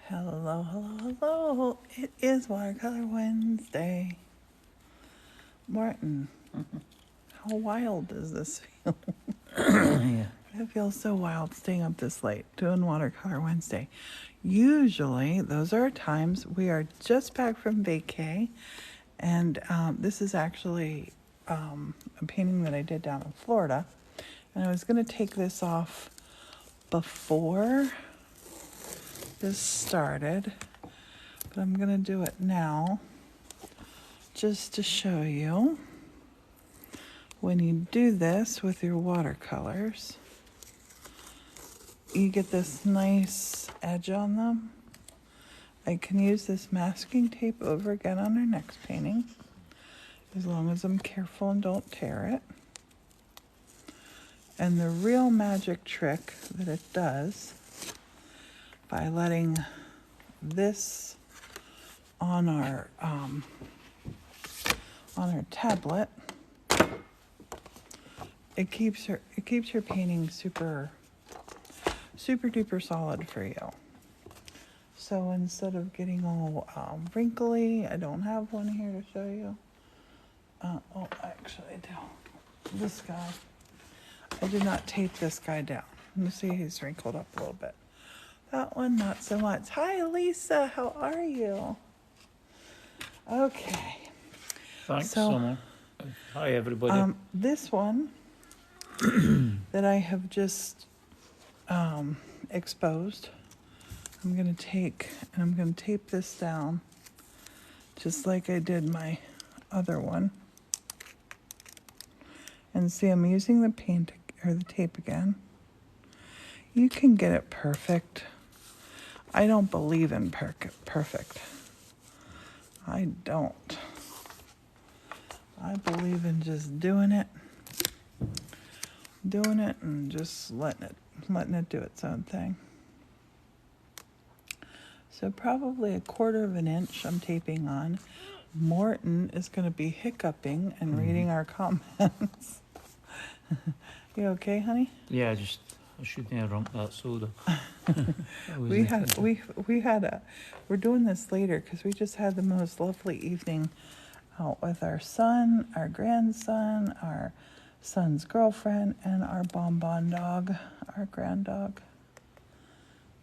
Hello, hello, hello. It is Watercolor Wednesday. Morton, how wild does this feel? Yeah. It feels so wild staying up this late doing Watercolor Wednesday. Usually, those are times we are just back from vacay, and this is actually a painting that I did down in Florida. And I was going to take this off before this started, but I'm going to do it now just to show you when you do this with your watercolors, you get this nice edge on them. I can use this masking tape over again on our next painting, as long as I'm careful and don't tear it. And the real magic trick that it does, by letting this on our tablet, it keeps your painting super duper solid for you. So instead of getting all wrinkly, I don't have one here to show you. Actually I do. This guy, I did not tape this guy down. You see he's wrinkled up a little bit. That one, not so much. Hi, Lisa. How are you? Okay. Thanks, Summer. Hi, everybody. This one that I have just exposed, I'm going to take and I'm going to tape this down just like I did my other one. And see, I'm using the paint or the tape again. You can get it perfect. I don't believe in perfect. I don't. I believe in just doing it and just letting it do its own thing. So probably 1/4 of an inch I'm taping on. Morton is going to be hiccuping and reading our comments. You okay, honey? Yeah, I shouldn't have drunk that soda. We're doing this later because we just had the most lovely evening out with our son, our grandson, our son's girlfriend, and our bonbon dog, our grand dog.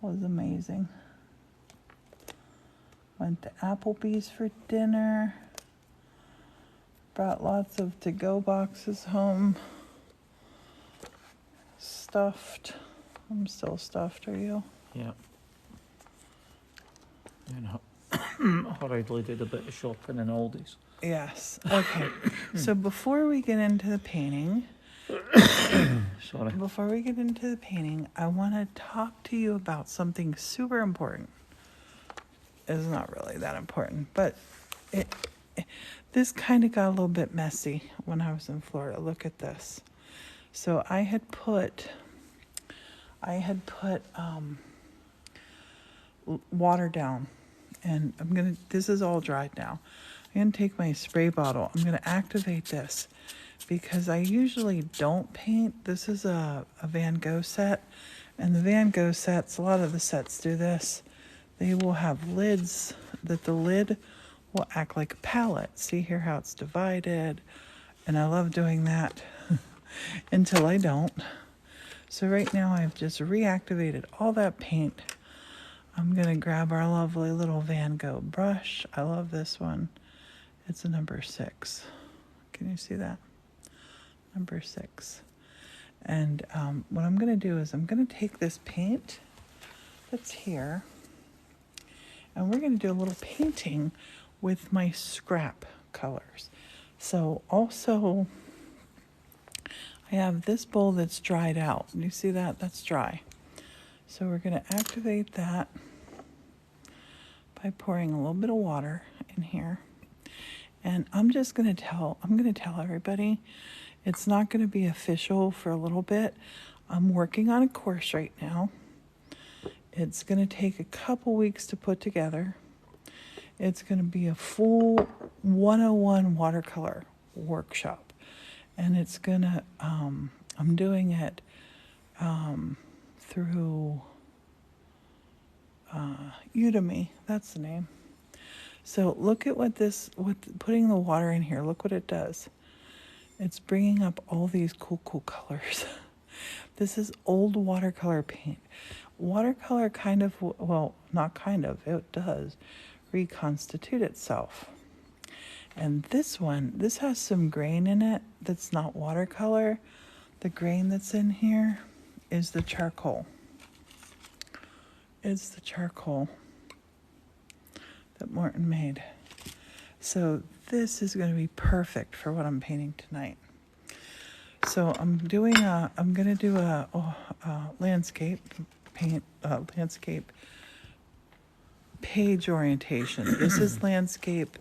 It was amazing. Went to Applebee's for dinner. Brought lots of to-go boxes home. Stuffed. I'm still stuffed, are you? Yeah. And hurriedly did a bit of shopping in Aldi's. Yes. Okay. So before we get into the painting, I want to talk to you about something super important. It's not really that important, but this kind of got a little bit messy when I was in Florida. Look at this. So I had put water down, and this is all dried now. I'm gonna take my spray bottle. I'm gonna activate this because I usually don't paint. This is a Van Gogh set, and the Van Gogh sets, a lot of the sets do this. They will have lids that the lid will act like a palette. See here how it's divided, and I love doing that until I don't. So right now I've just reactivated all that paint. I'm going to grab our lovely little Van Gogh brush. I love this one. It's a number 6. Can you see that? Number 6. And what I'm going to do is I'm going to take this paint that's here, and we're going to do a little painting with my scrap colors. So also, I have this bowl that's dried out. You see that? That's dry. So we're going to activate that by pouring a little bit of water in here. And I'm going to tell everybody, it's not going to be official for a little bit. I'm working on a course right now. It's going to take a couple weeks to put together. It's going to be a full 101 watercolor workshop. And it's going to, I'm doing it through Udemy, that's the name. So look at what putting the water in here, look what it does. It's bringing up all these cool colors. This is old watercolor paint. Watercolor kind of, well, not kind of, it does reconstitute itself. And this one, this has some grain in it that's not watercolor. The grain that's in here is the charcoal. It's the charcoal that Morton made. So this is going to be perfect for what I'm painting tonight. So I'm going to do a landscape paint, landscape page orientation. This is landscape,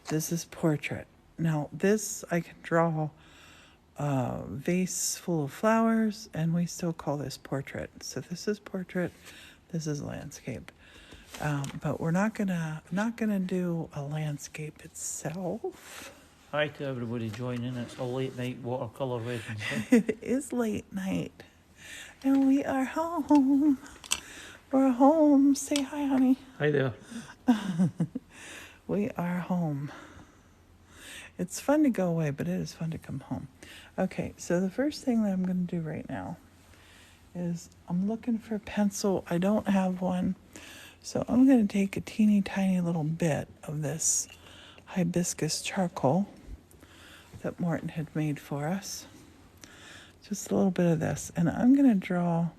this is portrait. Now this, I can draw a vase full of flowers and we still call this portrait. So this is portrait, this is landscape. But we're not gonna do a landscape itself. Hi to everybody joining. It's a late night watercolor wedding. It is late night, and we are home. We're home. Say hi, honey. Hi there. We are home. It's fun to go away, but it is fun to come home. Okay, so the first thing that I'm going to do right now is I'm looking for pencil. I don't have one. So I'm going to take a teeny tiny little bit of this hibiscus charcoal that Morton had made for us. Just a little bit of this. And I'm going to draw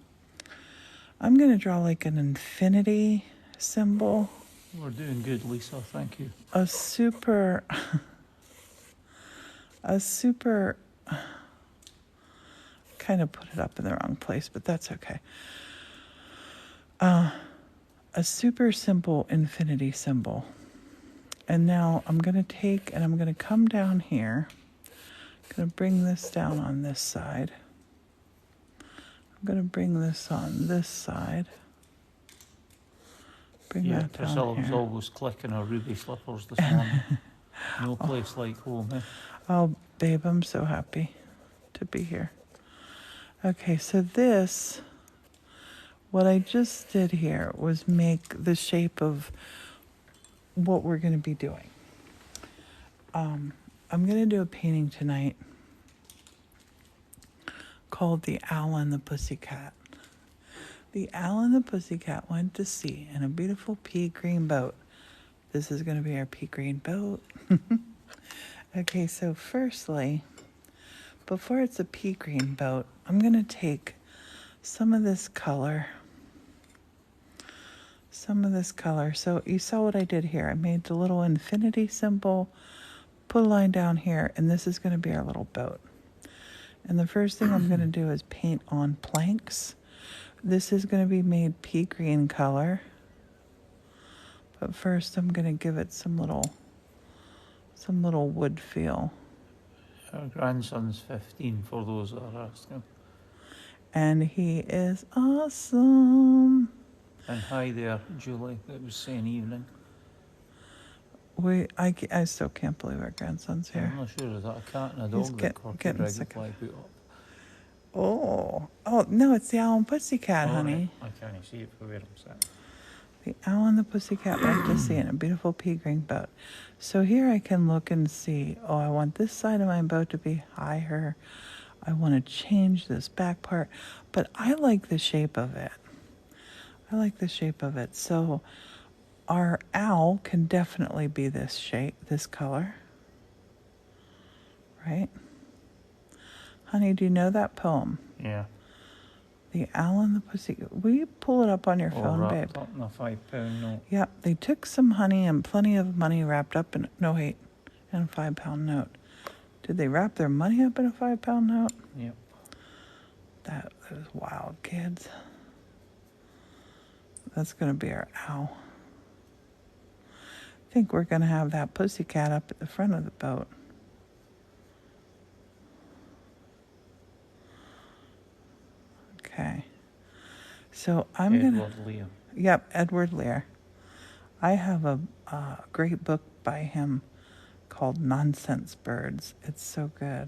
like an infinity symbol. We're doing good, Lisa. Thank you. A super kind of put it up in the wrong place, but that's okay. A super simple infinity symbol. And now I'm going to take and I'm going to come down here. I'm going to bring this down on this side. I'm going to bring this on this side. Bring that down Priscilla here. was always clicking her ruby slippers this morning. No place like home, eh? Oh, babe, I'm so happy to be here. Okay, so this, what I just did here was make the shape of what we're going to be doing. I'm going to do a painting tonight called The Owl and the Pussycat. The Owl and the Pussycat went to sea in a beautiful pea green boat. This is going to be our pea green boat. Okay, so firstly, before it's a pea green boat, I'm going to take some of this color. So you saw what I did here. I made the little infinity symbol, put a line down here, and this is going to be our little boat. And the first thing I'm going to do is paint on planks. This is going to be made pea green color. But first I'm going to give it some little wood feel. Our grandson's 15, for those that are asking. And he is awesome. And hi there, Julie. It was saying evening. I still can't believe our grandson's here. I'm not sure, is that a cat and a He's dog that getting sick. dragonfly put up? Oh, no, it's the Owl and Pussycat, honey. Right. I can't see it from where I'm sitting. The Owl and the Pussycat went to sea in a beautiful pea green boat. So here I can look and see, I want this side of my boat to be higher. I want to change this back part, but I like the shape of it. So our owl can definitely be this shape, this color, right? Honey, do you know that poem? Yeah. The Owl and the Pussycat. Will you pull it up on your phone, babe? Wrapped up in a £5 note. Yeah, they took some honey and plenty of money wrapped up in, in a £5 note. Did they wrap their money up in a £5 note? Yep. That was wild, kids. That's going to be our owl. I think we're going to have that pussycat up at the front of the boat. Okay. So I'm going to... Edward Lear. Yep, Edward Lear. I have a great book by him called Nonsense Birds. It's so good.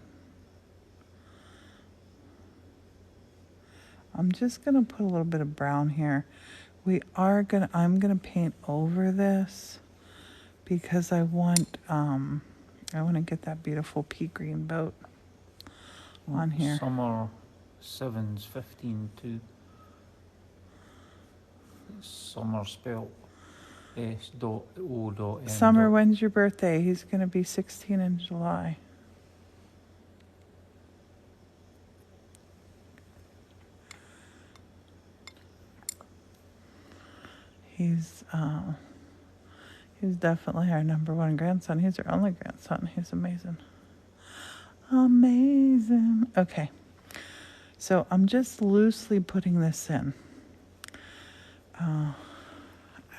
I'm just going to put a little bit of brown here. I'm gonna paint over this because I want to get that beautiful pea green boat on here. Summer 7's 15 too. Summer spelled S.O.M. Summer, when's your birthday? He's gonna be 16 in July. He's definitely our number one grandson. He's our only grandson. He's amazing. Amazing. Okay. So I'm just loosely putting this in. Owl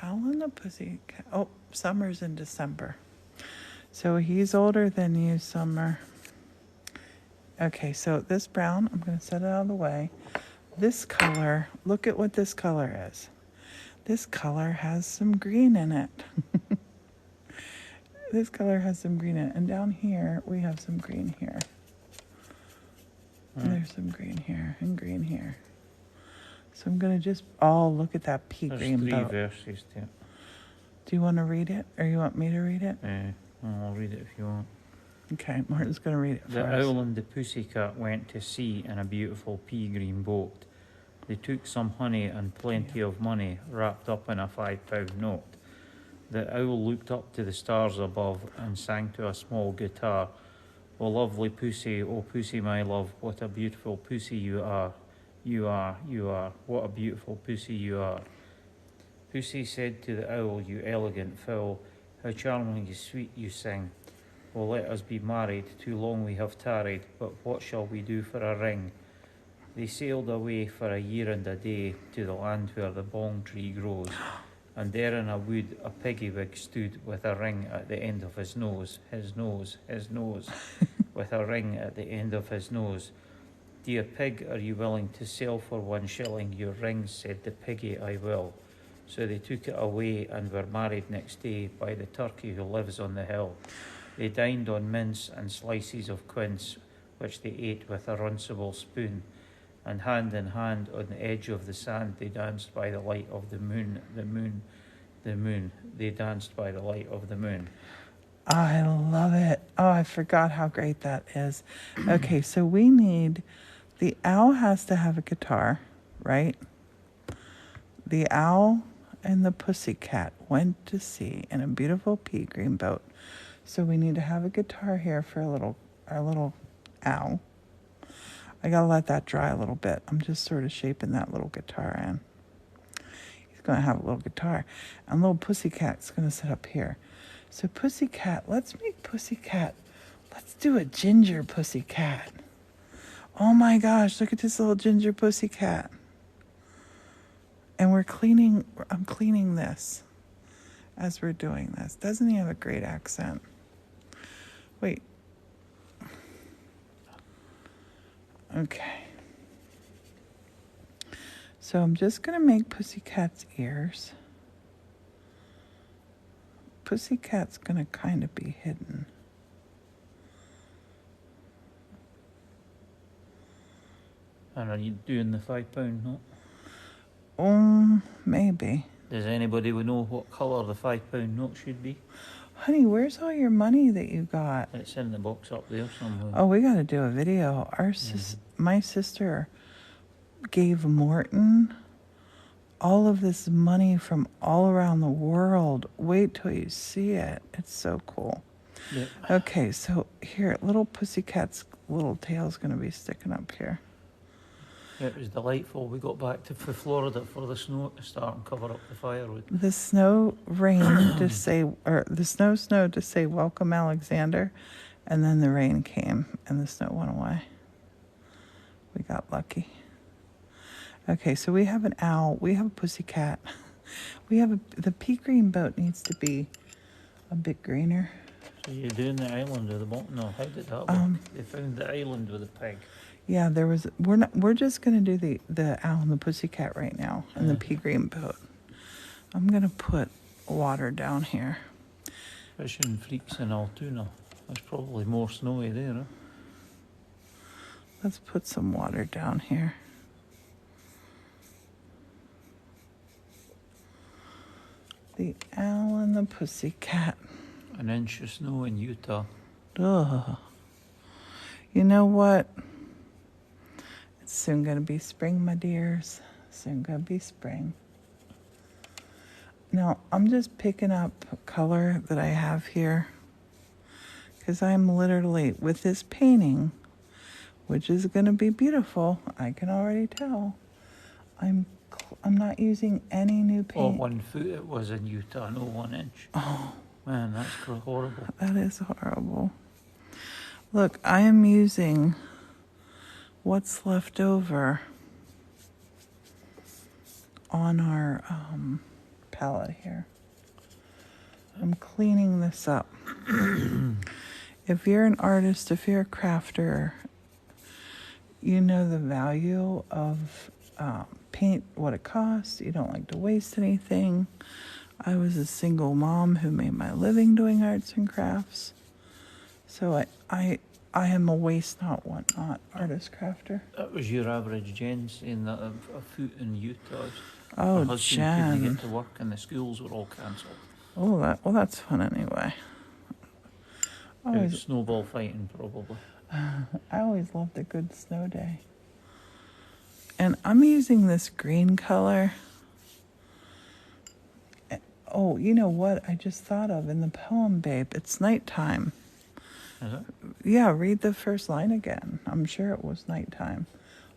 the Pussycat. Oh, Summer's in December. So he's older than you, Summer. Okay, so this brown, I'm going to set it out of the way. This color, look at what this color is. This color has some green in it. This color has some green in it. And down here, we have some green here. And there's some green here and green here. So I'm going to just, look at that pea green boat. There's 3 verses to it. Do you want to read it, or you want me to read it? I'll read it if you want. Okay, Morton's going to read it for us. The Owl and the Pussycat went to sea in a beautiful pea green boat. They took some honey and plenty of money wrapped up in a £5 note. The owl looked up to the stars above and sang to a small guitar. Oh, lovely pussy, oh pussy my love, what a beautiful pussy you are. You are, what a beautiful pussy you are. Pussy said to the owl, you elegant fowl, how charmingly sweet you sing. Oh, let us be married, too long we have tarried, but what shall we do for a ring? They sailed away for a year and a day to the land where the bong tree grows. And there in a wood a piggy-wig stood with a ring at the end of his nose, with a ring at the end of his nose. Dear pig, are you willing to sell for 1 shilling your ring? Said the piggy, I will. So they took it away and were married next day by the turkey who lives on the hill. They dined on mince and slices of quince, which they ate with a runcible spoon. And hand in hand on the edge of the sand they danced by the light of the moon, they danced by the light of the moon. I love it. Oh, I forgot how great that is. Okay, so we need, the owl has to have a guitar, right? The owl and the pussycat went to sea in a beautiful pea green boat. So we need to have a guitar here for our little owl. I gotta let that dry a little bit. I'm just sort of shaping that little guitar in. He's gonna have a little guitar. And little pussycat's gonna sit up here. So pussycat, let's make pussycat. Let's do a ginger pussycat. Oh my gosh, look at this little ginger pussycat. And I'm cleaning this as we're doing this. Doesn't he have a great accent? Wait. Okay. So I'm just going to make Pussycat's ears. Pussycat's going to kind of be hidden. And are you doing the £5 note? Maybe. Does anybody know what colour the £5 note should be? Honey, where's all your money that you got? It's in the box up there somewhere. Oh, we got to do a video. My sister gave Morton all of this money from all around the world. Wait till you see it. It's so cool. Yep. Okay, so here, little pussycat's little tail's going to be sticking up here. It was delightful. We got back to Florida for the snow to start and cover up the firewood. The snow rained to say, or the snow snowed to say, welcome, Alexander. And then the rain came and the snow went away. We got lucky. Okay, so we have an owl. We have a pussycat. We have the pea green boat needs to be a bit greener. So you're doing the island with the boat? No, how did that work? They found the island with the pig. Yeah, we're just gonna do the owl and the pussycat right now and the pea green boat. I'm gonna put water down here. Fishing freaks in Altoona. There's probably more snowy there, huh? Let's put some water down here. The Owl and the Pussycat. An inch of snow in Utah. Ugh. You know what? It's soon going to be spring, my dears. Soon going to be spring. Now, I'm just picking up color that I have here because I'm literally, with this painting, which is going to be beautiful, I can already tell, I'm not using any new Oh, paint. 1 foot it was in Utah, no 1 inch. Oh, Man, that's horrible. that is horrible. Look, I am using what's left over on our palette here. I'm cleaning this up. If you're an artist, if you're a crafter, you know the value of paint, what it costs. You don't like to waste anything. I was a single mom who made my living doing arts and crafts. So I am a waste not, want not artist crafter. That was your average Jen saying that a foot in Utah. Oh, Her husband couldn't Jen. get to work and the schools were all cancelled. Oh, that's fun anyway. Snowball fighting, probably. I always loved a good snow day. And I'm using this green color. Oh, you know what I just thought of in the poem, babe? It's nighttime. Is it? Yeah, read the first line again. I'm sure it was nighttime.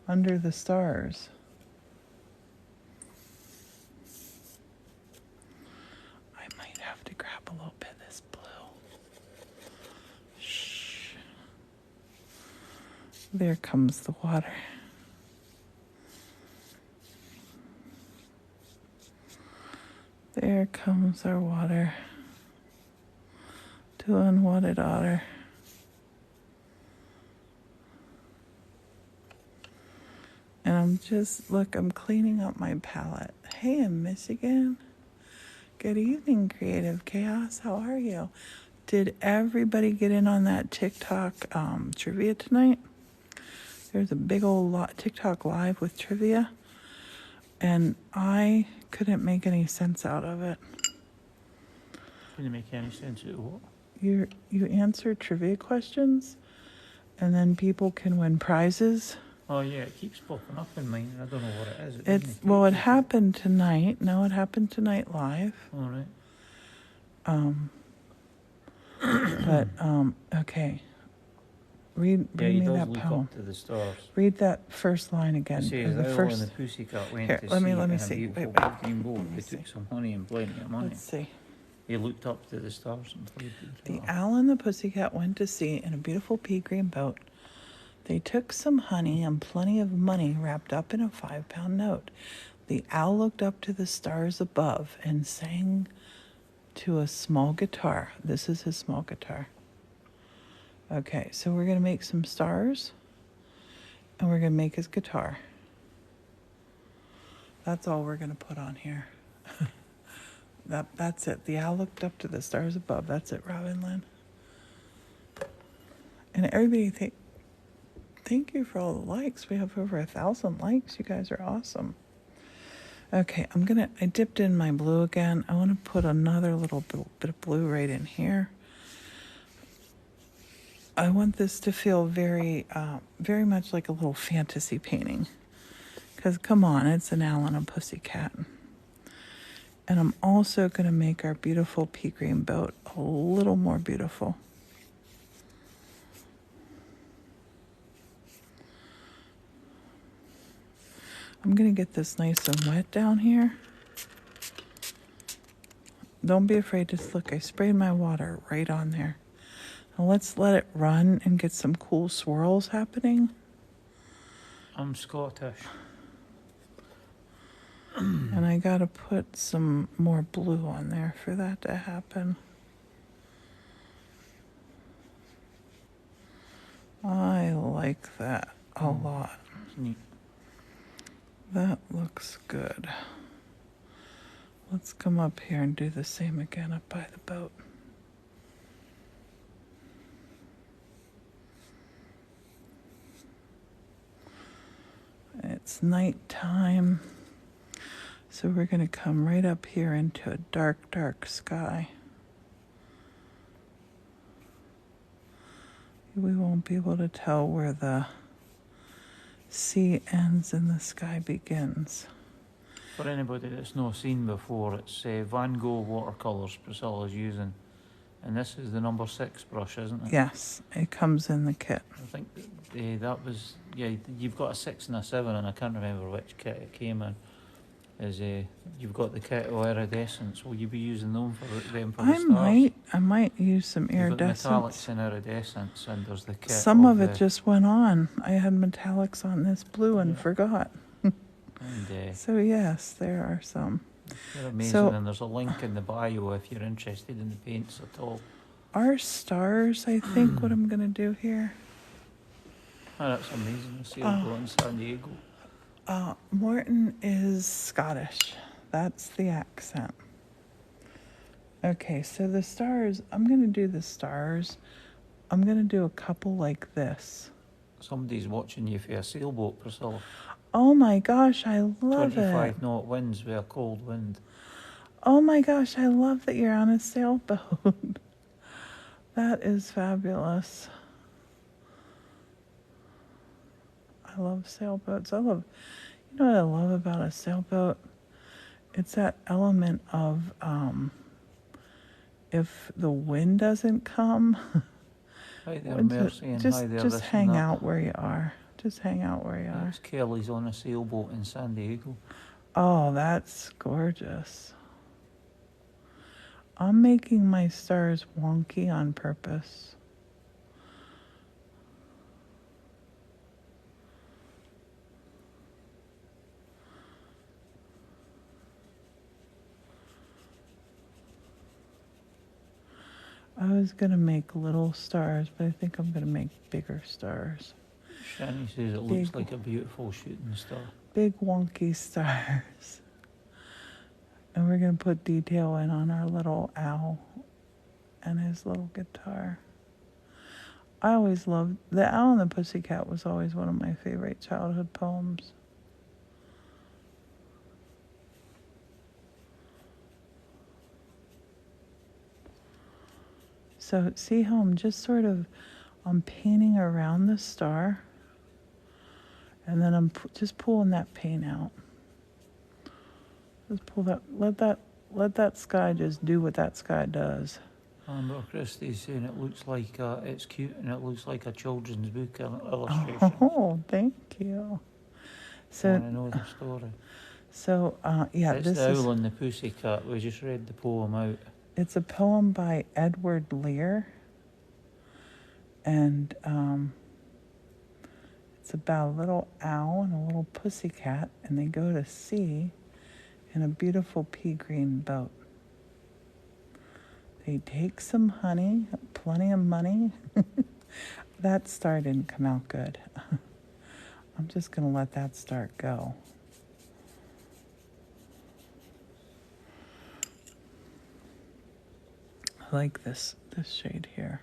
Under the stars. I might have to grab a little bit of this blue. Shh. There comes the water. There comes our water. To unwanted otter. And I'm cleaning up my palette. Hey, in Michigan. Good evening, Creative Chaos. How are you? Did everybody get in on that TikTok trivia tonight? There's a big old TikTok live with trivia. And I couldn't make any sense out of it. Didn't make any sense at all. You answer trivia questions, and then people can win prizes. Oh yeah, it keeps popping up in mine. I don't know what it is. It happened tonight. No, it happened tonight live. All right. Okay. Read me that poem. Up to the stars. Read that first line again. It says, the Owl first. and the Pussycat went Here, to let sea me in a see. beautiful Wait. green boat. Let me They see. took some honey and plenty of money. Let's see. He looked up to the stars and played the The guitar. Owl and the Pussycat went to sea in a beautiful pea green boat. They took some honey and plenty of money wrapped up in a 5-pound note. The owl looked up to the stars above and sang to a small guitar. This is his small guitar. Okay, so we're going to make some stars, and we're going to make his guitar. That's all we're going to put on here. That's it. The owl looked up to the stars above. That's it, Robin Lynn. And everybody, thank you for all the likes. We have over 1,000 likes. You guys are awesome. Okay, I dipped in my blue again. I want to put another little bit of blue right in here. I want this to feel very, very much like a little fantasy painting. Because, come on, it's an owl and a pussycat. And I'm also going to make our beautiful pea green boat a little more beautiful. I'm going to get this nice and wet down here. Don't be afraid, just look, I sprayed my water right on there. Now let's let it run and get some cool swirls happening. I'm Scottish. And I got to put some more blue on there for that to happen. I like that a lot. It's neat. That looks good. Let's come up here and do the same again up by the boat. It's nighttime. So we're going to come right up here into a dark, dark sky. We won't be able to tell where the sea ends and the sky begins. For anybody that's not seen before, it's Van Gogh watercolors Priscilla's using. And this is the number 6 brush, isn't it? Yes, it comes in the kit. I think that was, yeah, you've got a 6 and a 7, and I can't remember which kit it came in. You've got the kit of iridescence. Will you be using them for the stars? I might use some iridescence. You've got the metallics and iridescence, and there's the kit. Some of it just went on. I had metallics on this blue and forgot. And, so yes, there are some. They're amazing, and there's a link in the bio if you're interested in the paints at all. Our stars, I think, what I'm going to do here. Oh, that's amazing. The sailboat in San Diego. Morton is Scottish. That's the accent. Okay, so the stars, I'm going to do the stars. I'm going to do a couple like this. Somebody's watching you for a sailboat, Priscilla. Oh my gosh, I love 25 knot winds with a cold wind. Oh my gosh, I love that you're on a sailboat. That is fabulous. I love sailboats. You know what I love about a sailboat? It's that element of if the wind doesn't come, Hi there, Mercy, and hi there, just hang out where you are. Just hang out where you are. There's Kelly's on a sailboat in San Diego. Oh, that's gorgeous. I'm making my stars wonky on purpose. I was going to make little stars, but I think I'm going to make bigger stars. Shani says it looks like a beautiful shooting star. Big wonky stars. And we're going to put detail in on our little owl and his little guitar. I always loved, The Owl and the Pussycat was always one of my favorite childhood poems. So see how I'm just I'm painting around the star, and then I'm just pulling that paint out. Just pull that, let that sky just do what that sky does. Amber Christie's saying it looks like, it's cute and it looks like a children's book illustration. Oh, thank you. So, I want to know the story. So, yeah, it's this The is... Owl and the Pussycat. We just read the poem out. It's a poem by Edward Lear, and it's about a little owl and a little pussycat, and they go to sea in a beautiful pea green boat. They take some honey, plenty of money. That star didn't come out good. I'm just going to let that star go. I like this shade here.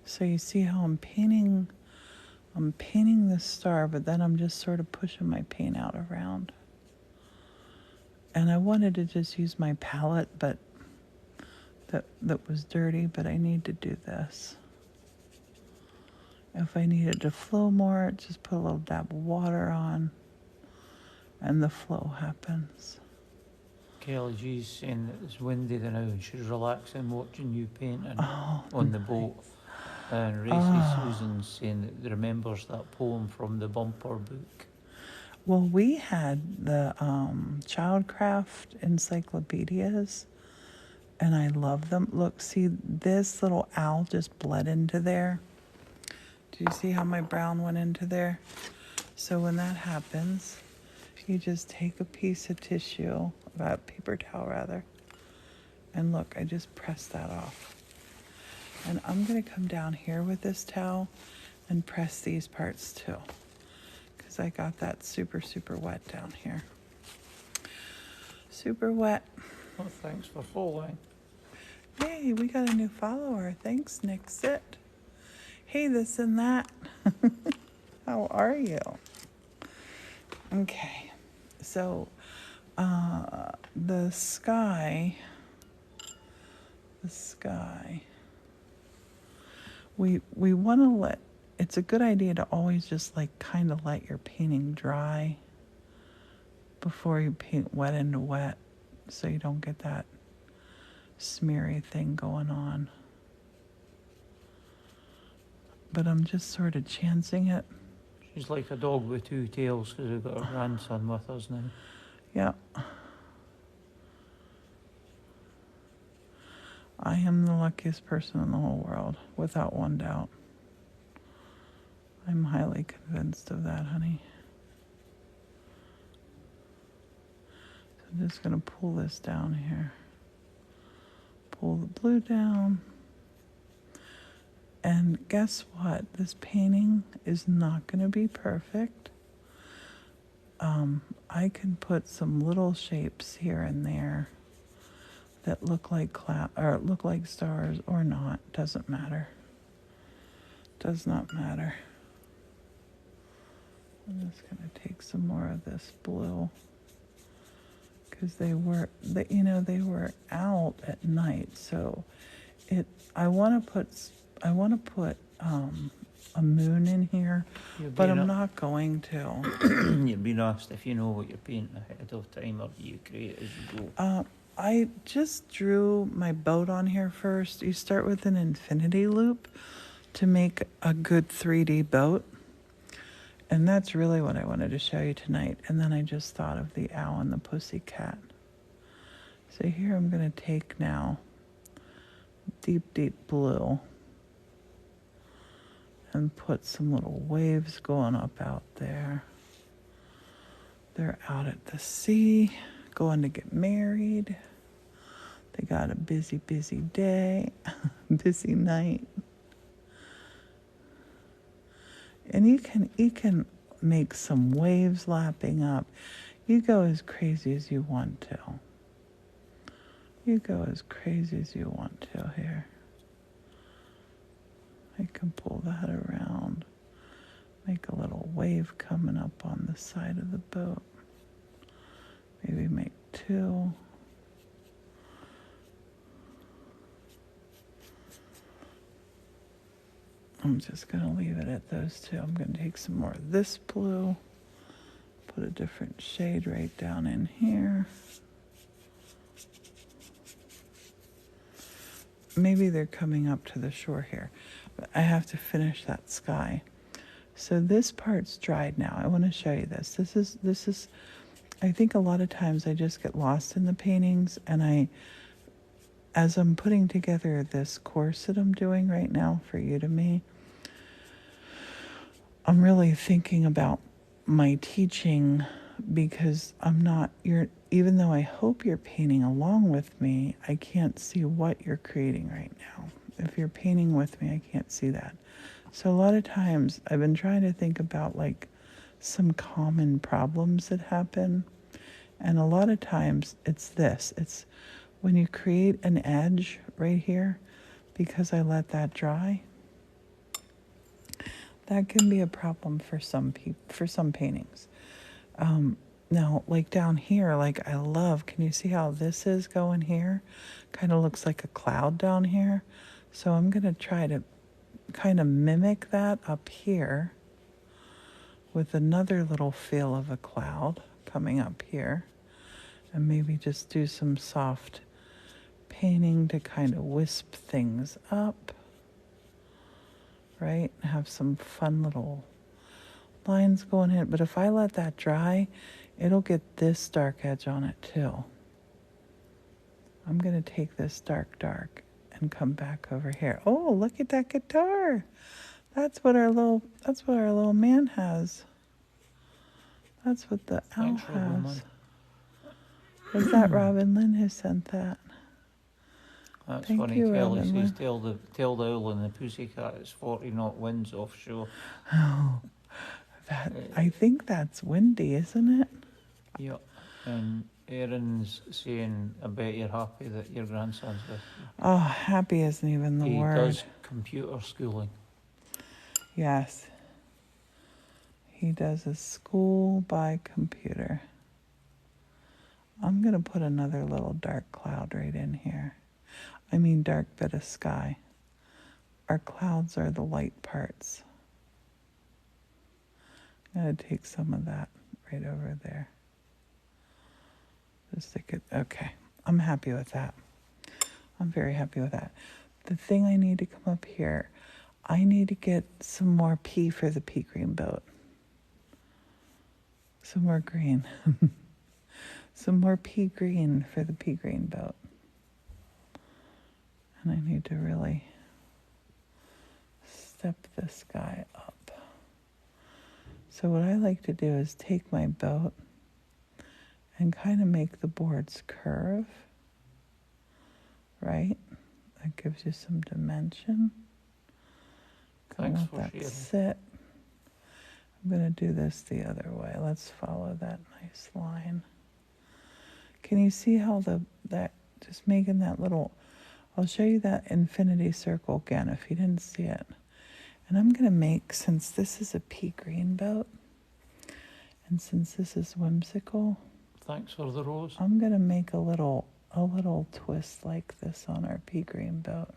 So you see how I'm painting this star, but then I'm just sort of pushing my paint out around. And I wanted to just use my palette, but that was dirty, but I need to do this. If I need it to flow more, just put a little dab of water on, and the flow happens. Kelly G's saying that it's windy now and she's relaxing watching you painting on the boat. And Racy Susan's saying that remembers that poem from the bumper book. Well, we had the Childcraft encyclopedias, and I love them. Look, see, this little owl just bled into there. Do you see how my brown went into there? So when that happens, you just take a piece of tissue, paper towel rather, and look, I just press that off. And I'm going to come down here with this towel and press these parts too, because I got that super, super wet down here. Super wet. Well, thanks for following. Yay, we got a new follower. Thanks, Nick. Sit. Hey, this and that. How are you? Okay, so the sky, we want to let, it's a good idea to always just like kind of let your painting dry before you paint wet into wet, so you don't get that smeary thing going on. But I'm just sort of chancing it. She's like a dog with two tails because we've got a grandson with us now. Yeah. I am the luckiest person in the whole world, without one doubt. I'm highly convinced of that, honey. So I'm just going to pull this down here. Pull the blue down. And guess what? This painting is not going to be perfect. I can put some little shapes here and there that look like or look like stars or not. Doesn't matter. Does not matter. I'm just going to take some more of this blue because they were out at night. So I want to put a moon in here, but I'm not going to. You'd be nice if you know what you're painting ahead of time, or you create as you go. I just drew my boat on here first. You start with an infinity loop to make a good 3D boat. And that's really what I wanted to show you tonight. And then I just thought of the Owl and the Pussycat. So here I'm going to take now deep, deep blue and put some little waves going up out there. They're out at the sea, going to get married. They got a busy, busy day, busy night. And you can make some waves lapping up. You go as crazy as you want to. You go as crazy as you want to here. I can pull that around. Make a little wave coming up on the side of the boat. Maybe make two. I'm just going to leave it at those two. I'm going to take some more of this blue, put a different shade right down in here. Maybe they're coming up to the shore here, but I have to finish that sky. So this part's dried now. I want to show you this. This is, I think a lot of times I just get lost in the paintings, and as I'm putting together this course that I'm doing right now for Udemy, I'm really thinking about my teaching, because even though I hope you're painting along with me, I can't see what you're creating right now. If you're painting with me, I can't see that. So a lot of times I've been trying to think about like some common problems that happen. And a lot of times it's when you create an edge right here, because I let that dry, that can be a problem for some paintings. Now, like down here, like can you see how this is going here? Kind of looks like a cloud down here. So I'm going to try to kind of mimic that up here with another little feel of a cloud coming up here. And maybe just do some soft painting to kind of wisp things up, right? Have some fun little lines going in. But if I let that dry, it'll get this dark edge on it too. I'm going to take this dark and come back over here. Oh, look at that guitar. That's what our little man has. That's what the owl has. Is that Robin Lynn who sent that? That's Thank funny. you, Kelly Robin says, tell the owl and the pussycat it's 40 knot winds offshore. Oh, I think that's windy, isn't it? Yeah. And Erin's saying, I bet you're happy that your grandson's with you. Oh, happy isn't even the He word. does computer schooling. Yes. He does a school by computer. I'm going to put another little dark cloud right in here. I mean dark bit of sky. Our clouds are the light parts. I'm going to take some of that right over there. Just stick it. Okay. I'm happy with that. I'm very happy with that. The thing I need to come up here, I need to get some more pea for the pea green boat. Some more green. Some more pea green for the pea green boat. And I need to really step this guy up. So what I like to do is take my boat and kind of make the boards curve, right? That gives you some dimension. Thanks Let for that sharing. sit. I'm going to do this the other way. Let's follow that nice line. Can you see how that just making that little, I'll show you that infinity circle again if you didn't see it. And I'm going to make, since this is a pea green boat, and since this is whimsical, Thanks for the rose. I'm going to make a little twist like this on our pea green boat.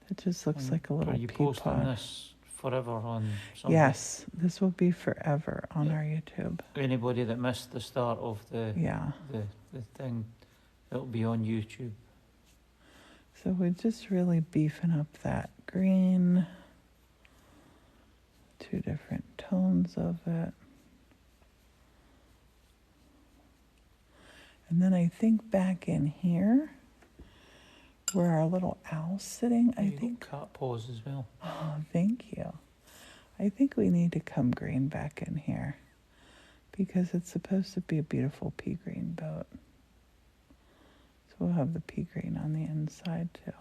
It just looks like a little Are you pea posting pod. this forever on something? Yes, this will be forever on our YouTube. Anybody that missed the start of the thing, it'll be on YouTube. So we're just really beefing up that green. 2 different tones of it. And then I think back in here, where our little owl's sitting, I think... cat paws as well. Oh, thank you. I think we need to come green back in here because it's supposed to be a beautiful pea green boat. So we'll have the pea green on the inside too.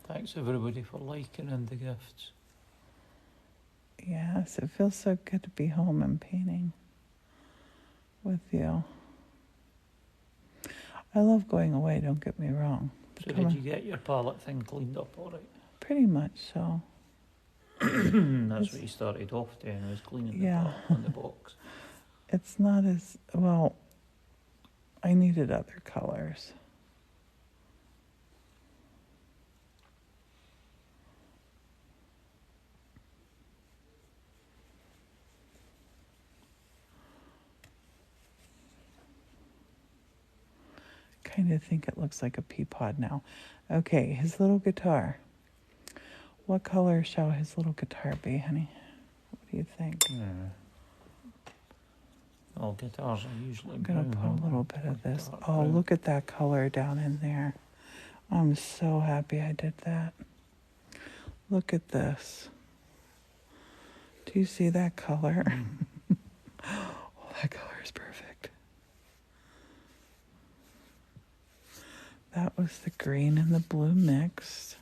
Thanks everybody for liking and the gifts. Yes, it feels so good to be home and painting with you. I love going away, don't get me wrong. So did you get your palette thing cleaned up all right? Pretty much so. That's what you started off doing, was cleaning the palette and the box. It's not as, well, I needed other colors. Kind of think it looks like a pea pod now. Okay, his little guitar. What color shall his little guitar be, honey? What do you think? Yeah. Well, guitars are usually I'm going to brown, put a little bit of this. dark Oh, brown. look at that color down in there. I'm so happy I did that. Look at this. Do you see that color? Oh, that color is perfect. That was the green and the blue mixed.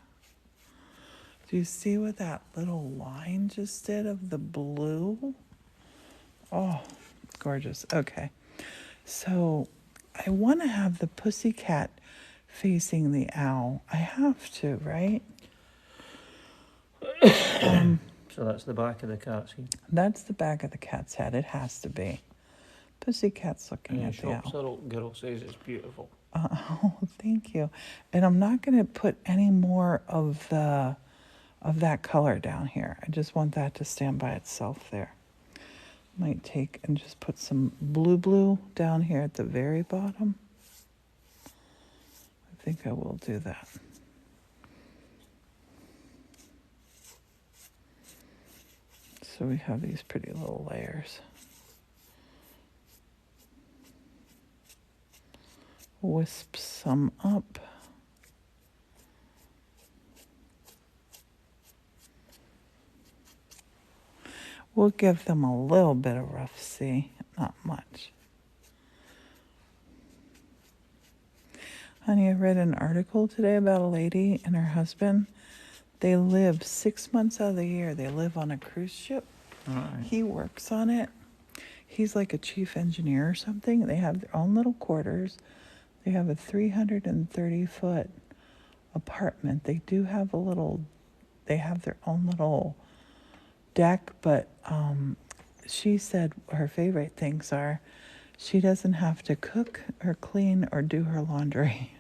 Do you see what that little line just did of the blue? Oh, gorgeous. Okay. So I want to have the pussycat facing the owl. I have to, right? So that's the back of the cat's head. That's the back of the cat's head. It has to be. Pussycat's looking And at the shop's owl. little girl says it's beautiful. Oh, thank you. And I'm not going to put any more of that color down here. I just want that to stand by itself there. Might take and just put some blue down here at the very bottom. I think I will do that. So we have these pretty little layers. Wisp some up. We'll give them a little bit of rough sea, not much. Honey, I read an article today about a lady and her husband. They live 6 months out of the year. They live on a cruise ship. Right. He works on it. He's like a chief engineer or something. They have their own little quarters. They have a 330-foot apartment. They do have they have their own little deck, but she said her favorite things are she doesn't have to cook or clean or do her laundry.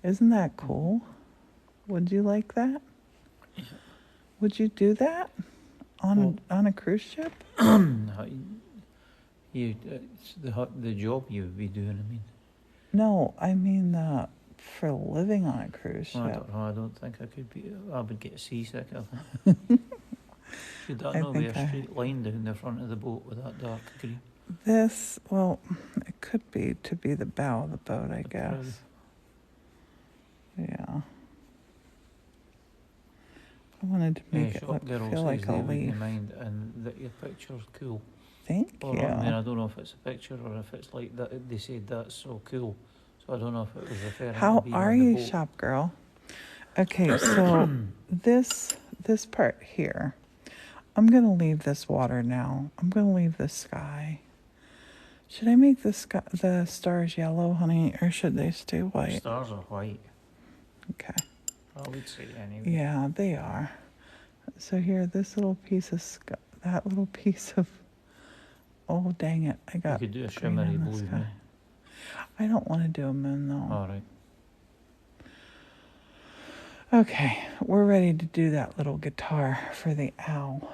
Isn't that cool? Would you like that? Would you do that on a cruise ship? No, it's the job you would be doing, I mean. No, I mean for living on a cruise ship. I don't know, I don't think I could be. I would get seasick, I think. Should that not be a straight line down the front of the boat with that dark green? Well, it could be to be the bow of the boat, I guess. Yeah. I wanted to make it feel like a leaf. Mind and that your picture's cool. Thank you. I mean, I don't know if it's a picture or if it's like that. They said that's so cool, so I don't know if it was referring. How to being are on the you, boat. shop girl? Okay, so this part here, I'm gonna leave this water now. I'm gonna leave the sky. Should I make the stars yellow, honey, or should they stay white? The stars are white. Okay. I would say anyway. Yeah, they are. So here, this little piece of sky, that little piece of. Oh dang it! I got. You could do a shimmery blue. No? I don't want to do a moon though. All right. Okay, we're ready to do that little guitar for the owl.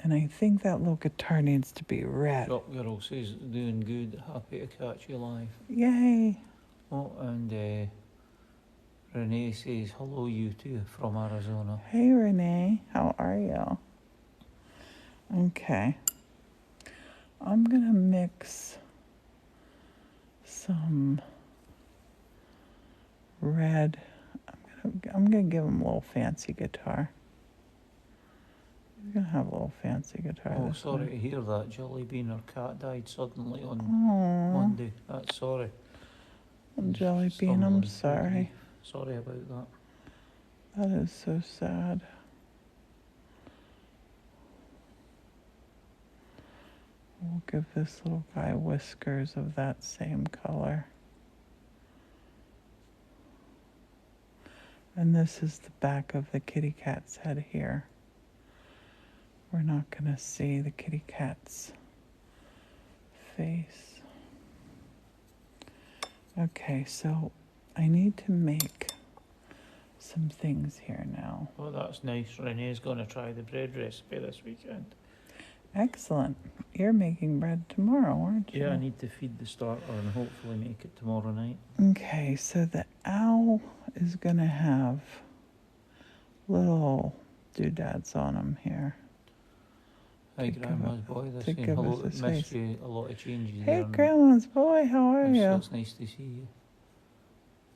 And I think that little guitar needs to be red. Shop girl says doing good, happy to catch you live. Yay. Oh, and Renee says hello you too from Arizona. Hey Renee, how are you? Okay. I'm gonna mix some red. I'm gonna give him a little fancy guitar. He's gonna have a little fancy guitar. Oh, sorry to hear that. Jelly bean, her cat died suddenly on Aww. Monday. That's sorry. Jelly bean, I'm sorry. Sorry about that. That is so sad. We'll give this little guy whiskers of that same color. And this is the back of the kitty cat's head here. We're not going to see the kitty cat's face. Okay, so I need to make some things here now. Oh, that's nice. Renee's going to try the bread recipe this weekend. Excellent. You're making bread tomorrow, aren't you? Yeah, I need to feed the starter and hopefully make it tomorrow night. Okay, so the owl is going to have little doodads on him here. Hi, Grandma's boy. They're saying hello. Missed you. A lot of changes Hey, there. Grandma's boy, how are you? It's nice to see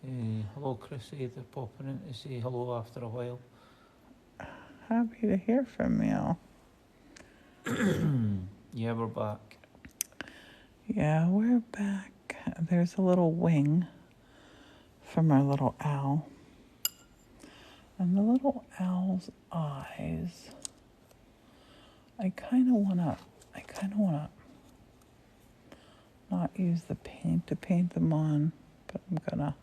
you. Hello, Chrissy. They're popping in to say hello after a while. Happy to hear from you. Yeah, we're back. Yeah, we're back. There's a little wing from our little owl. And the little owl's eyes. I kind of want to not use the paint to paint them on, but I'm gonna.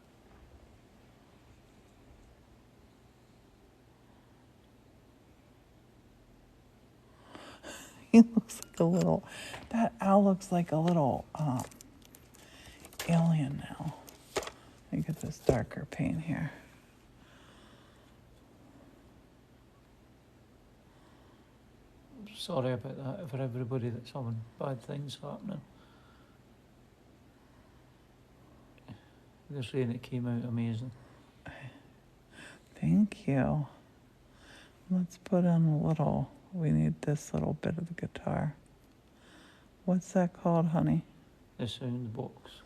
He looks like a little, that owl looks like a little alien now. Let me get this darker paint here. Sorry about that for everybody that's having bad things happening. They're saying it came out amazing. Thank you. Let's put on a little, we need this little bit of the guitar. What's that called, honey? The sound box.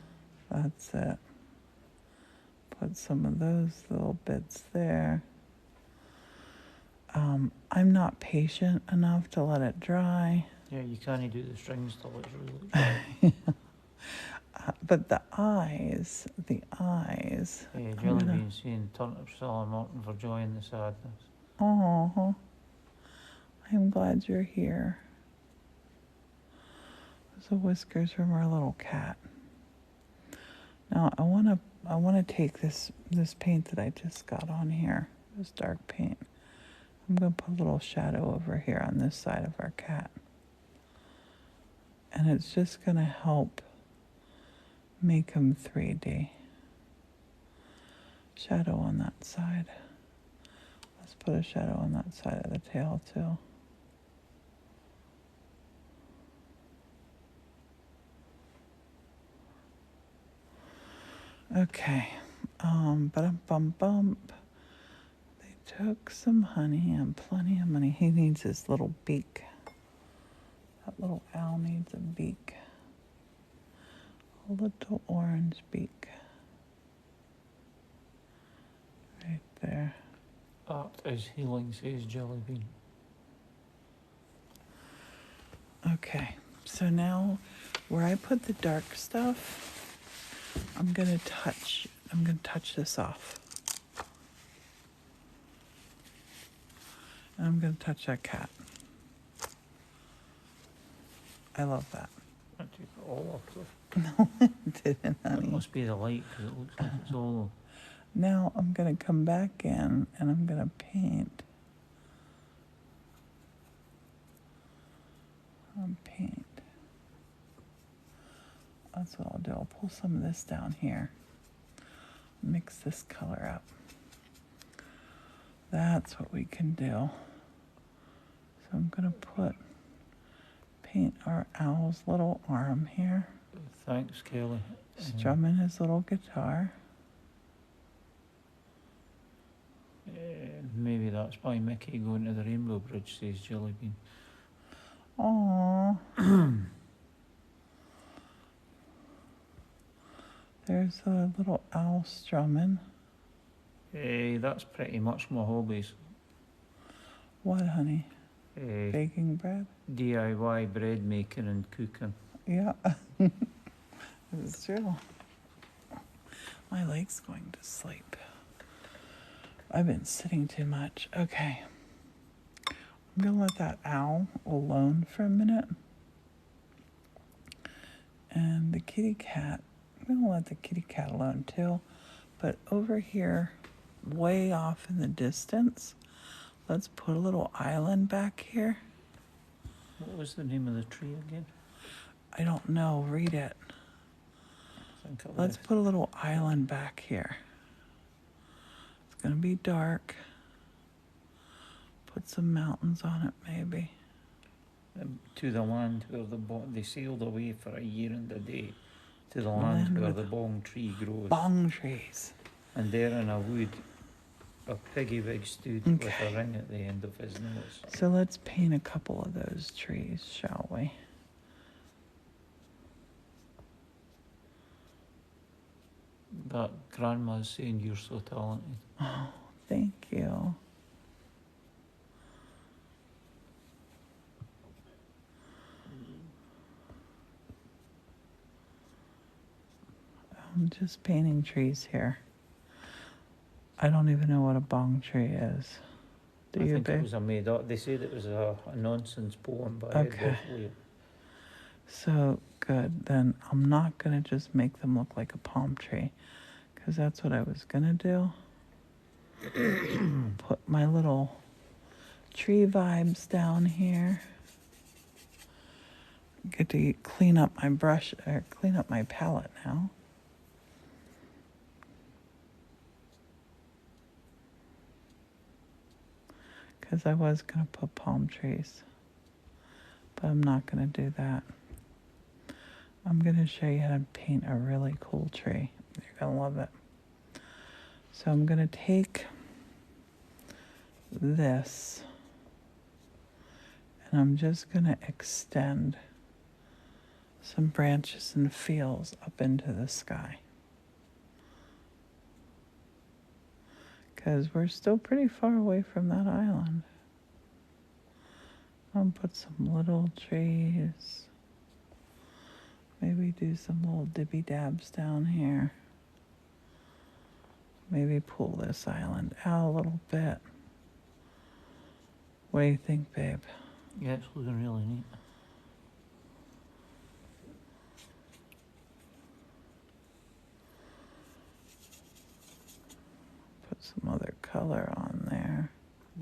That's it. Put some of those little bits there. I'm not patient enough to let it dry. Yeah, you can't do the strings till it's really dry. But the eyes. Yeah, Jelly Bean saying turn to Priscilla and Morton for joy in the sadness. Oh, I'm glad you're here. Those are whiskers from our little cat. Now I wanna take this paint that I just got on here, this dark paint. I'm gonna put a little shadow over here on this side of our cat. And it's just gonna help make him 3D. Shadow on that side. Let's put a shadow on that side of the tail too. Okay, bump. They took some honey and plenty of money. He needs his little beak. That little owl needs a beak. A little orange beak. Right there. Art is healing, says Jellybean. Okay, so now where I put the dark stuff, I'm gonna touch this off. And I'm gonna touch that cat. I love that. I took it all off though. No, it didn't, It honey. must be the light, because it looks like it's all... Now I'm gonna come back in and I'm gonna paint. Paint. That's what I'll do. I'll pull some of this down here. Mix this color up. That's what we can do. So I'm gonna paint our owl's little arm here. Thanks, Kelly. Strumming his little guitar. Maybe that's by Mickey going to the Rainbow Bridge, says Jellybean. Aww. There's a little owl strumming. That's pretty much my hobbies. What, honey? Baking bread? DIY bread making and cooking. Yeah. It's true. My leg's going to sleep. I've been sitting too much. Okay. I'm going to let that owl alone for a minute. And the kitty cat, I'm going to let the kitty cat alone too. But over here, way off in the distance, let's put a little island back here. What was the name of the tree again? I don't know. Read it. Let's put a little island back here. It's going to be dark. Put some mountains on it, maybe. To the land where they sailed away for a year and a day. To the land where the bong tree grows. Bong trees. And there in a wood, a piggy wig stood with a ring at the end of his nose. So let's paint a couple of those trees, shall we? That grandma's saying you're so talented. Oh, thank you. I'm just painting trees here. I don't even know what a bong tree is. Do you, think babe? it was a made up. They said it was a nonsense poem by Edward Lear. So good. Then I'm not going to just make them look like a palm tree, because that's what I was going to do. Put my little tree vibes down here. Get to clean up my brush, or clean up my palette now. Because I was going to put palm trees, but I'm not going to do that. I'm going to show you how to paint a really cool tree. You're going to love it. So I'm going to take this, and I'm just going to extend some branches and feels up into the sky. Because we're still pretty far away from that island. I'll put some little trees. Maybe do some little dibby dabs down here. Maybe pull this island out a little bit. What do you think, babe? Yeah, it's looking really neat. some other color on there.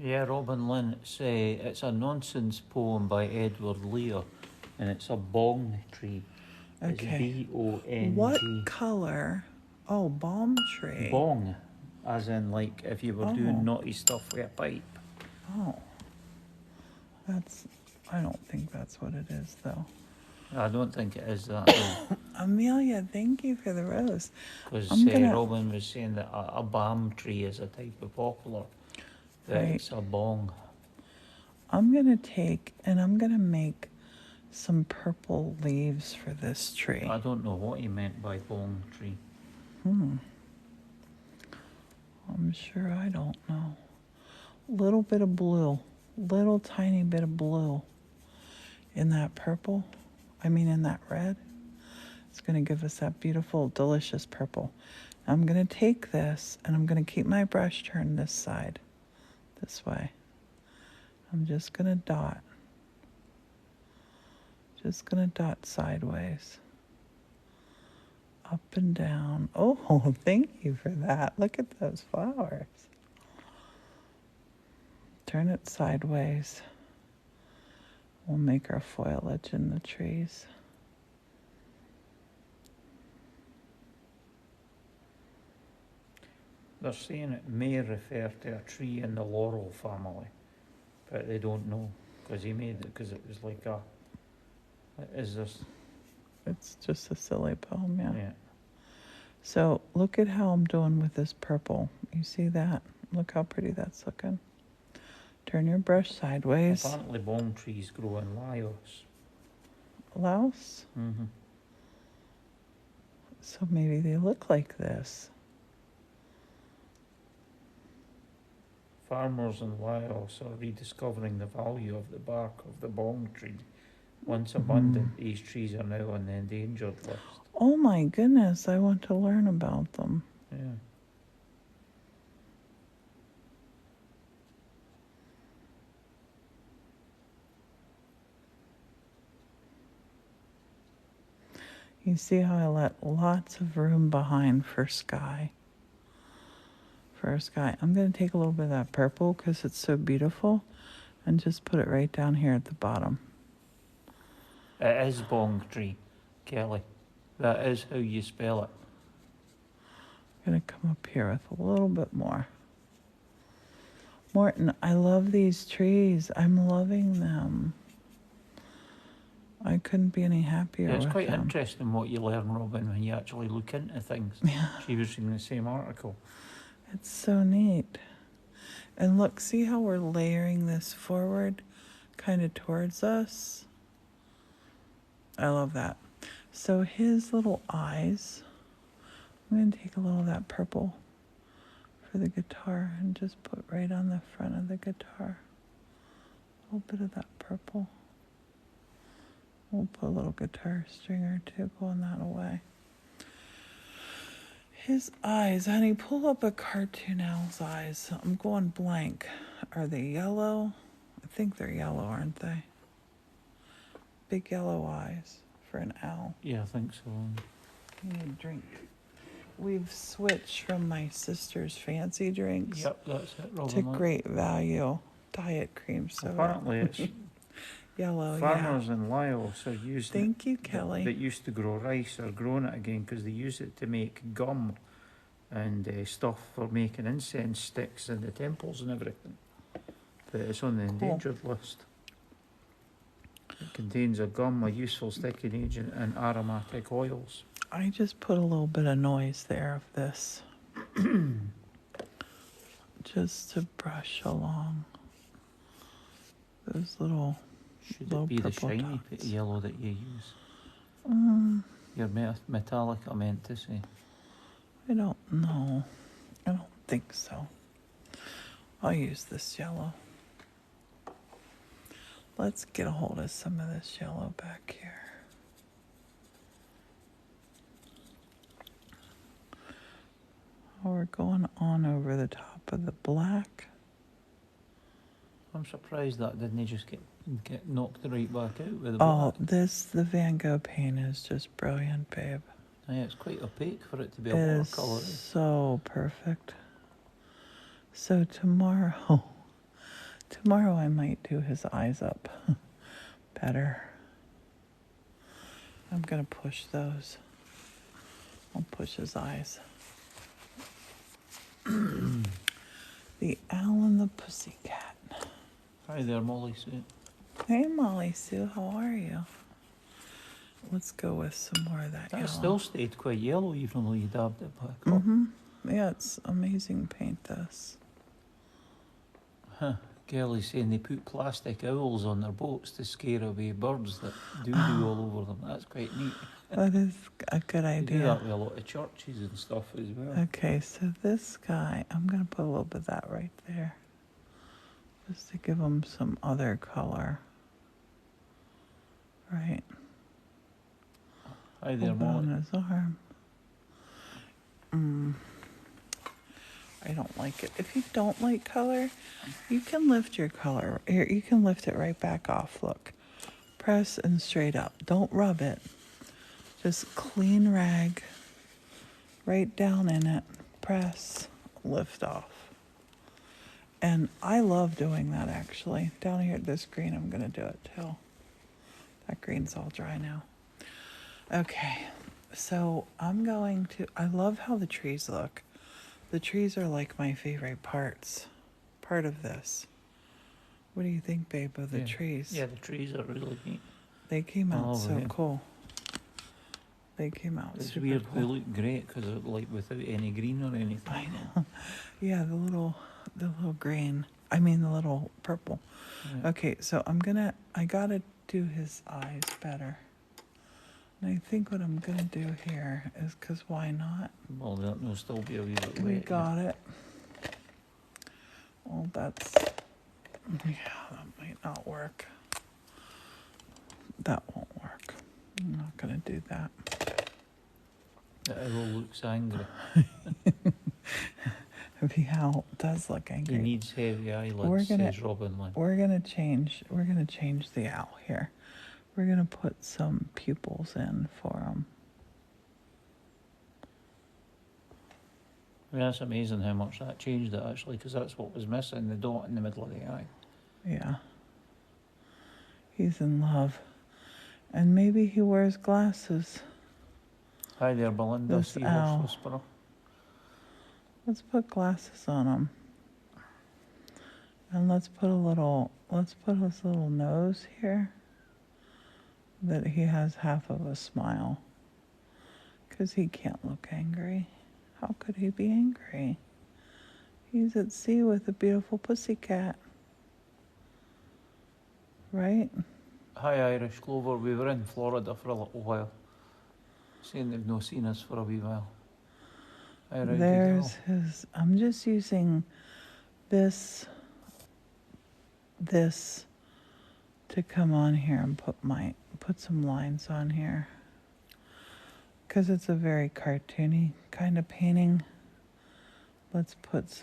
Yeah, Robin Lynn, it's a nonsense poem by Edward Lear, and it's a bong tree. It's Okay. B-O-N-G. What color? Oh, balm tree. Bong, as in like if you were Oh. doing naughty stuff with a pipe. Oh. I don't think that's what it is, though. I don't think it is that. Amelia, thank you for the rose. Because gonna- Robin was saying that a balm tree is a type of poplar. That Right. it's a bong. I'm going to take and I'm going to make some purple leaves for this tree. I don't know what he meant by bong tree. I'm sure I don't know. Little bit of blue. Little tiny bit of blue in that purple. In that red. It's going to give us that beautiful, delicious purple. I'm going to take this and I'm going to keep my brush turned this side. This way. I'm just going to dot. Just going to dot sideways. Up and down. Oh, thank you for that. Look at those flowers. Turn it sideways. We'll make our foliage in the trees. They're saying it may refer to a tree in the laurel family, but they don't know because he made it because it was like a. Is this? It's just a silly poem, yeah. Yeah. So look at how I'm doing with this purple. You see that? Look how pretty that's looking. Turn your brush sideways. Apparently, bong trees grow in Laos. Laos? Mm-hmm. So maybe they look like this. Farmers in Laos are rediscovering the value of the bark of the bong tree. Once abundant, these trees are now on the endangered list. Oh my goodness, I want to learn about them. Yeah. You see how I let lots of room behind for sky. For sky. I'm going to take a little bit of that purple because it's so beautiful and just put it right down here at the bottom. It is bong tree, Kelly. That is how you spell it. I'm going to come up here with a little bit more. Morton, I love these trees. I'm loving them. I couldn't be any happier Yeah, it's with quite them. interesting what you learn, Robin, when you actually look into things. Yeah. She was reading the same article. It's so neat. And look, see how we're layering this forward kind of towards us? I love that. So his little eyes, I'm going to take a little of that purple for the guitar and just put right on the front of the guitar. A little bit of that purple. We'll put a little guitar string or two going that away. His eyes, honey, pull up a cartoon owl's eyes. I'm going blank. Are they yellow? I think they're yellow, aren't they? Big yellow eyes for an owl. Yeah, I think so. You need a drink. We've switched from my sister's fancy drinks Yep, that's it, Robin. to Great Value diet cream soda. Apparently it's Yellow, farmers in Laos are using Thank you, Kelly. that used to grow rice are growing it again because they use it to make gum and stuff for making incense sticks in the temples and everything. But it's on the endangered list. It contains a gum, a useful sticking agent, and aromatic oils. I just put a little bit of noise there of this. Just to brush along those little Should low it be the purple shiny dots. yellow that you use? Your metallic, I meant to say. I don't know. I don't think so. I'll use this yellow. Let's get a hold of some of this yellow back here. Oh, we're going on over the top of the black. I'm surprised that didn't just get knocked right back out with the Oh, black. the Van Gogh paint is just brilliant, babe. Yeah, it's quite opaque for it to be It a is watercolour. so perfect. So tomorrow, tomorrow I might do his eyes up better. I'm gonna push those. I'll push his eyes. The Owl and the Pussycat. Hi there, Molly Sue. Hey Molly Sue, how are you? Let's go with some more of that That yellow. still stayed quite yellow even though you dabbed it back up. Yeah, it's amazing paint this. Huh. Kelly's saying they put plastic owls on their boats to scare away birds that do all over them. That's quite neat. That is a good They do idea. that with a lot of churches and stuff as well. Okay, so this guy, I'm going to put a little bit of that right there. Just to give him some other color. Right. Hi there, Hold on Molly. his arm. I don't like it. If you don't like color, you can lift your color. Here, you can lift it right back off. Look. Press and straight up. Don't rub it. Just clean rag. Right down in it. Press. Lift off. And I love doing that actually. Down here at this green, I'm going to do it too. That green's all dry now. Okay. So I'm going to, I love how the trees look. The trees are like my favorite part of this. What do you think, babe, of the trees? Yeah, the trees are really neat. They came out so yeah. cool. They came out It's super weird, cool. they look great because they're like without any green or anything. I know. Yeah, the little green. I mean the little purple. Yeah. Okay, so I gotta do his eyes better. And I think what I'm gonna do here is, cause why not? Well, they'll still be a wee bit wet. We got it. Well, that might not work. That won't work. I'm not gonna do that. The owl looks angry. The owl does look angry. He needs heavy eyelids, says Robin Lynn. We're gonna change the owl here. We're gonna put some pupils in for him. I mean, that's amazing how much that changed it actually, because that's what was missing, the dot in the middle of the eye. Yeah. He's in love. And maybe he wears glasses. Hi there, Belinda, This Seahorse owl. Whisperer. Let's put glasses on him. And let's put his little nose here. That he has half of a smile. Because he can't look angry. How could he be angry? He's at sea with a beautiful pussycat. Right? Hi Irish Clover, we were in Florida for a little while. Saying they've not seen us for a wee while. How rowdy There's go. his, I'm just using this to come on here and put some lines on here. Because it's a very cartoony kind of painting. Let's put his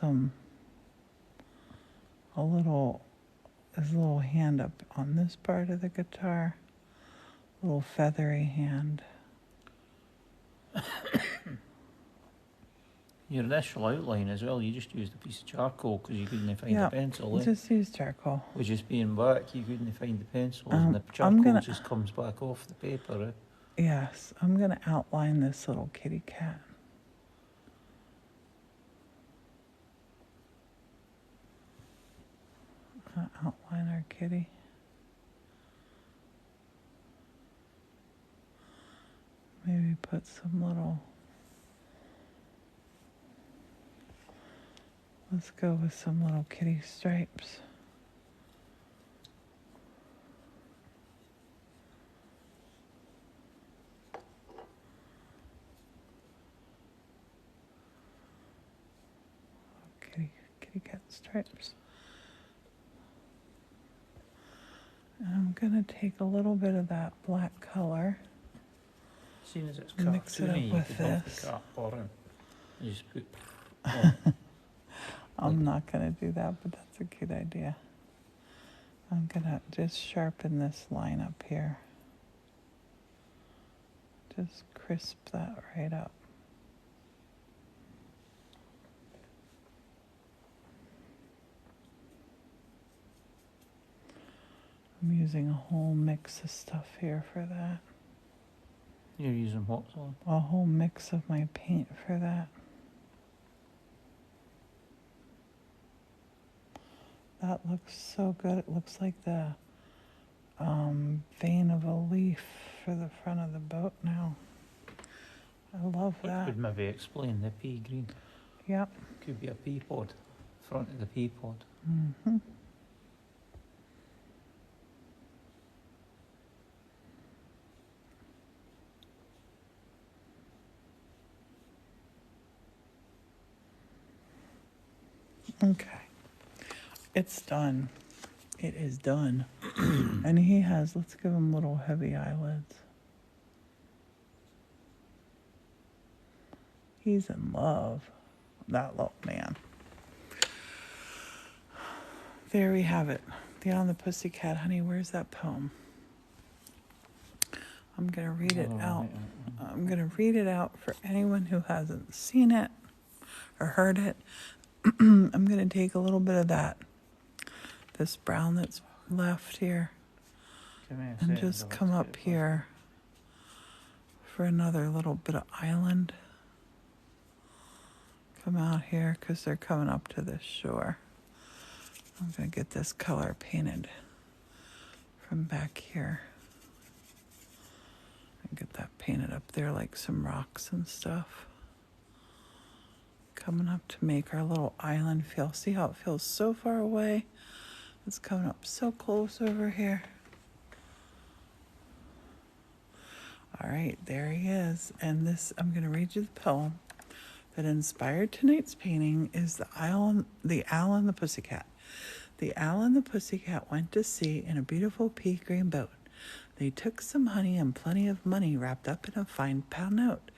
little hand up on this part of the guitar. Little feathery hand. Your initial outline as well, you just used a piece of charcoal because you couldn't find Yeah, a pencil. just use charcoal. With just being back, you couldn't find the pencils and the I'm charcoal gonna- just comes back off the paper. Yes, I'm going to outline this little kitty cat. Outline our kitty. Maybe put some little... Let's go with some little kitty stripes. Kitty cat stripes. And I'm going to take a little bit of that black color. Seeing as it's Mix it up cartoony, you with could have this. the cat bottom. You just put... I'm not going to do that, but that's a good idea. I'm going to just sharpen this line up here. Just crisp that right up. I'm using a whole mix of stuff here for that. You're using what on? A whole mix of my paint for that. That looks so good. It looks like the vein of a leaf for the front of the boat now. I love that. Would maybe explain the pea green. Yep. Could be a pea pod, front of the pea pod. Mm-hmm. Okay. It's done. It is done. And he has, let's give him little heavy eyelids. He's in love, that little man. There we have it. The Owl the Pussycat. Honey, where's that poem? I'm going to read it out. I'm going to read it out for anyone who hasn't seen it or heard it. I'm going to take a little bit of this brown that's left here, and just come up here for another little bit of island. Come out here because they're coming up to this shore. I'm going to get this color painted from back here and get that painted up there like some rocks and stuff. Coming up to make our little island feel. See how it feels so far away? It's coming up so close over here. All right, there he is. And this, I'm going to read you the poem that inspired tonight's painting is the Owl and the Pussycat. The Owl and the Pussycat went to sea in a beautiful pea green boat. They took some honey and plenty of money wrapped up in a fine pound note.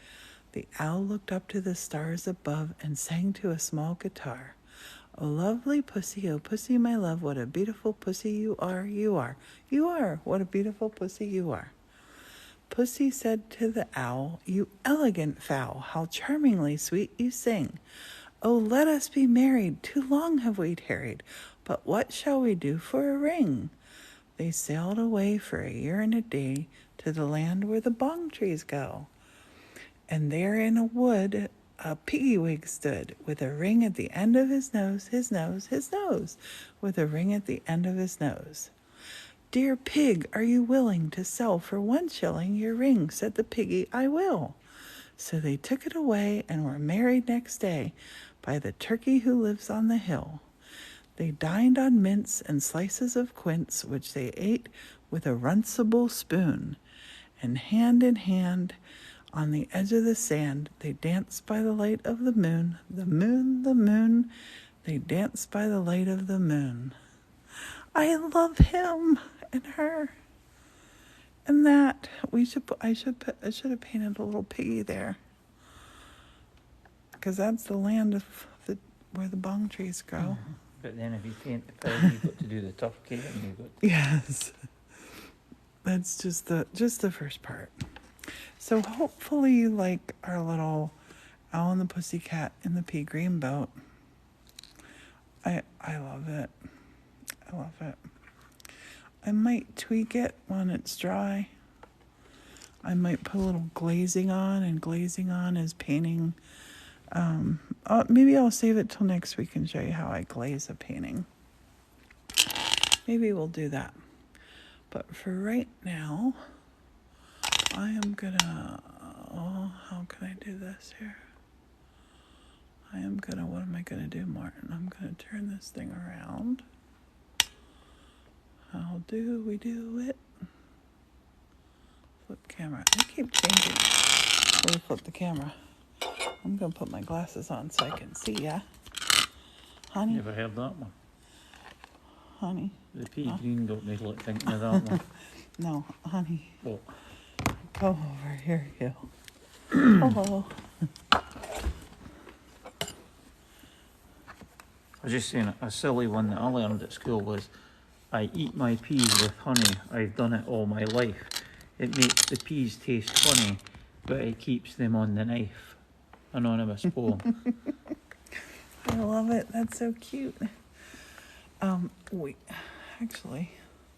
The owl looked up to the stars above and sang to a small guitar. Oh, lovely pussy, oh, pussy, my love, what a beautiful pussy you are, you are, you are, what a beautiful pussy you are. Pussy said to the owl, you elegant fowl, how charmingly sweet you sing. Oh, let us be married, too long have we tarried, but what shall we do for a ring? They sailed away for a year and a day to the land where the bong trees go. And there in a wood a piggy-wig stood, with a ring at the end of his nose, his nose, his nose, with a ring at the end of his nose. Dear pig, are you willing to sell for 1 shilling your ring? Said the piggy, I will. So they took it away and were married next day by the turkey who lives on the hill. They dined on mince and slices of quince, which they ate with a runcible spoon, and hand in hand on the edge of the sand, they danced by the light of the moon, the moon, the moon. They danced by the light of the moon. I love him and her. And that I should have painted a little piggy there, because that's the land of where the bong trees grow. Mm-hmm. But then if you paint the pig, you've got to do the turkey, and you've got. Yes, that's just the first part. So hopefully you like our little Owl and the Pussycat in the pea green boat. I love it. I love it. I might tweak it when it's dry. I might put a little glazing on, and glazing on is painting. Maybe I'll save it till next week and show you how I glaze a painting. Maybe we'll do that. But for right now, I am gonna, how can I do this here? What am I gonna do, Morton? I'm gonna turn this thing around. How do we do it? Flip camera. I keep changing. Let me flip the camera. I'm gonna put my glasses on so I can see ya. Honey? Never heard that one. Honey? The pea green got me thinking of that one. No, honey. What? Come over here, you. Hello. I was just saying, a silly one that I learned at school was, I eat my peas with honey. I've done it all my life. It makes the peas taste funny, but it keeps them on the knife. Anonymous poem. I love it. That's so cute.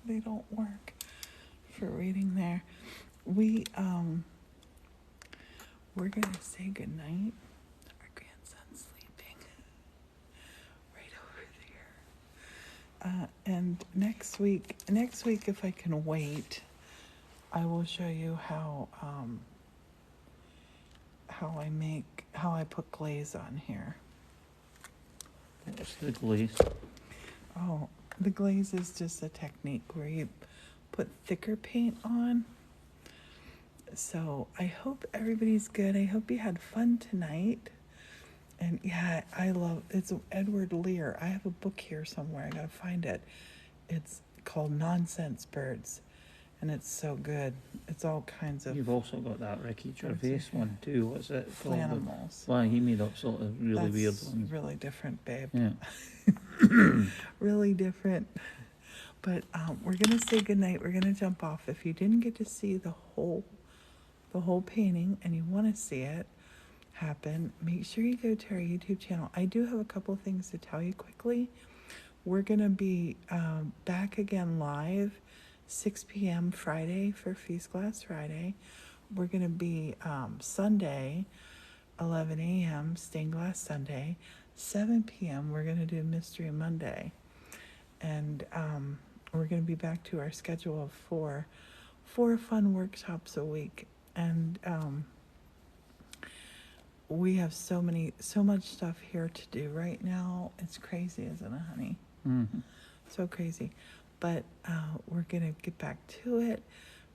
they don't work for reading there. We're gonna say goodnight. Our grandson's sleeping right over there. And next week, if I can wait, I will show you how I put glaze on here. What's the glaze? Oh, the glaze is just a technique where you put thicker paint on. So I hope everybody's good. I hope you had fun tonight. And yeah, it's Edward Lear. I have a book here somewhere. I gotta find it. It's called Nonsense Birds. And it's so good. It's all kinds of You've also got that Ricky Gervais one too. What's it called? animals. Well, he made up sort of really weird ones. Really different, babe. Yeah. Really different. But we're gonna say goodnight. We're gonna jump off. If you didn't get to see the whole painting and you want to see it happen, make sure you go to our YouTube channel. I do have a couple of things to tell you quickly. We're gonna be back again live 6 p.m. Friday for Feast Glass Friday. We're going to be Sunday, 11 a.m., Stained Glass Sunday. 7 p.m., we're going to do Mystery Monday. And we're going to be back to our schedule of four fun workshops a week. And we have so much stuff here to do right now. It's crazy, isn't it, honey? Mm-hmm. So crazy. But we're going to get back to it.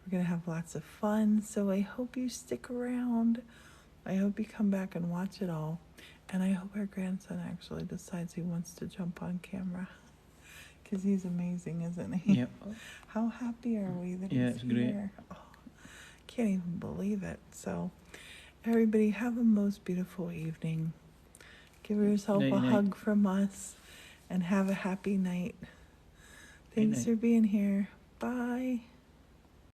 We're going to have lots of fun. So I hope you stick around. I hope you come back and watch it all. And I hope our grandson actually decides he wants to jump on camera. Because he's amazing, isn't he? Yep. How happy are we that Yeah, he's it's great. here? Oh, can't even believe it. So everybody have a most beautiful evening. Give yourself a hug from us. And have a happy night. Thanks for being here. Bye.